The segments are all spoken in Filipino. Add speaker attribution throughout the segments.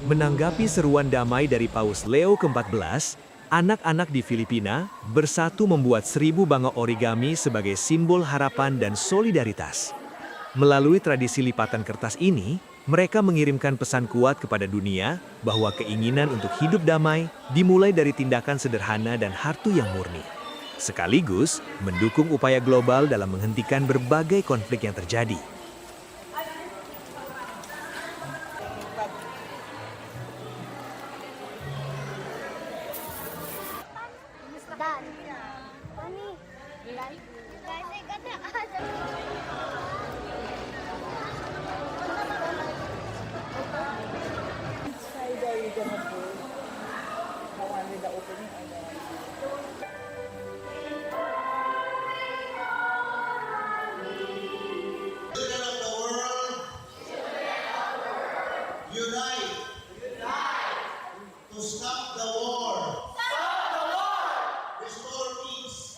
Speaker 1: Menanggapi seruan damai dari Paus Leo ke-14, anak-anak di Filipina bersatu membuat 1000 banga origami sebagai simbol harapan dan solidaritas. Melalui tradisi lipatan kertas ini, mereka mengirimkan pesan kuat kepada dunia bahwa keinginan untuk hidup damai dimulai dari tindakan sederhana dan hartu yang murni. Sekaligus mendukung upaya global dalam menghentikan berbagai konflik yang terjadi.
Speaker 2: Dan, Mami, guys, I got the
Speaker 3: Side are you gonna put? The one with the opening or the one?
Speaker 4: Children of the world, unite to stop the war. Restore peace.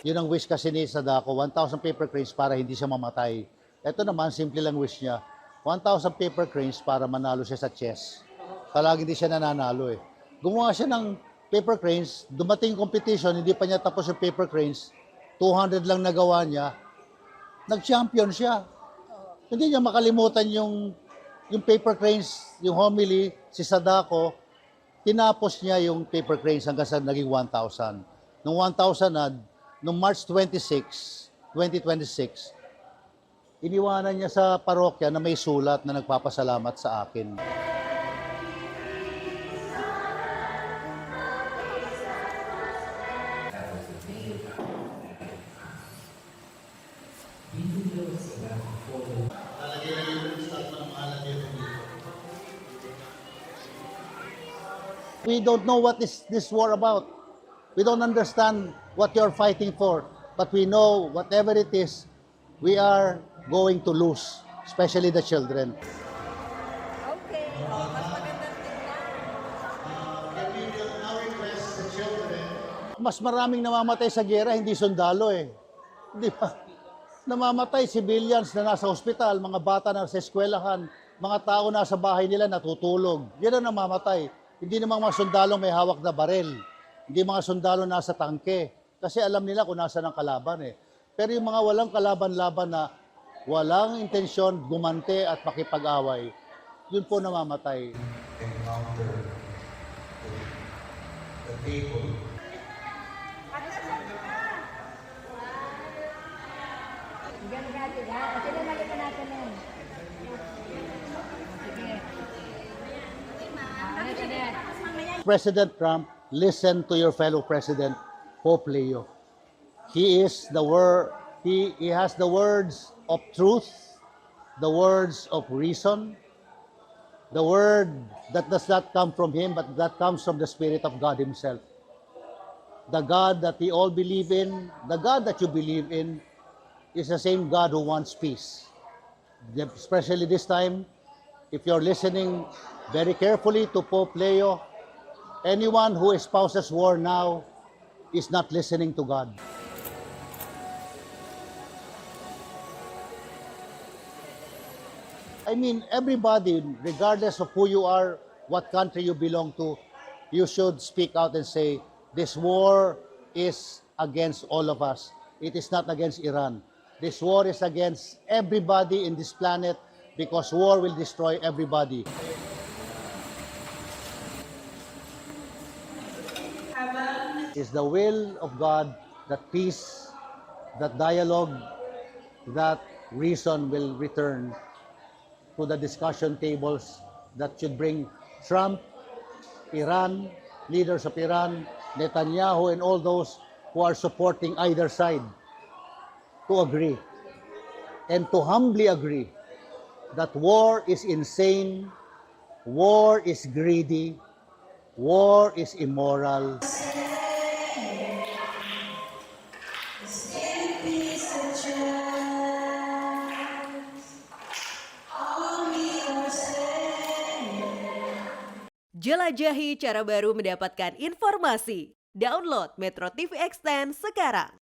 Speaker 5: Yun ang wish kasi ni Sadako, 1,000 paper cranes para hindi siya mamatay. Ito naman, simple lang wish niya. 1,000 paper cranes para manalo siya sa chess. Palagi hindi siya nananalo eh. Gumawa siya ng paper cranes, dumating competition, hindi pa niya tapos yung paper cranes, 200 lang nagawa niya, nag-champion siya. Hindi niya makalimutan yung paper cranes, yung homily, si Sadako, tinapos niya yung paper cranes hanggang sa naging 1,000. Nung 1,000 na, nung March 26, 2026, iniwanan niya sa parokya na may sulat na nagpapasalamat sa akin. We don't know what is this war about. We don't understand what you're fighting for. But we know whatever it is, we are going to lose, especially the children.
Speaker 3: Okay. Oh, mas magandang tignan.
Speaker 5: Mas maraming namamatay sa giyera, hindi sundalo eh. Di ba? Namamatay civilians na nasa ospital, mga bata na sa eskwelahan, mga tao nasa bahay nila natutulog. Yan ang namamatay. Hindi namang mga sundalo may hawak na barel. Hindi mga sundalo nasa tangke. Kasi alam nila kung nasa ng kalaban eh. Pero yung mga walang kalaban-laban na walang intensyon gumante at makipag-away, yun po namamatay.
Speaker 4: Encounter the people.
Speaker 2: Ganun natin, ha? Kasi nalagyan pa natin yan. Sige.
Speaker 5: President Trump, listen to your fellow president, Pope Leo. He is the he has the words of truth, the words of reason, the word that does not come from him, but that comes from the Spirit of God himself. The God that we all believe in, the God that you believe in, is the same God who wants peace. Especially this time, if you're listening very carefully to Pope Leo, anyone who espouses war now is not listening to God. I mean, everybody, regardless of who you are, what country you belong to, you should speak out and say, this war is against all of us. It is not against Iran. This war is against everybody in this planet because war will destroy everybody. It's the will of God that peace, that dialogue, that reason will return to the discussion tables that should bring Trump, Iran, leaders of Iran, Netanyahu, and all those who are supporting either side to agree and to humbly agree that war is insane, war is greedy, war is immoral.
Speaker 6: Jelajahi cara baru mendapatkan informasi. Download Metro TV Extend sekarang.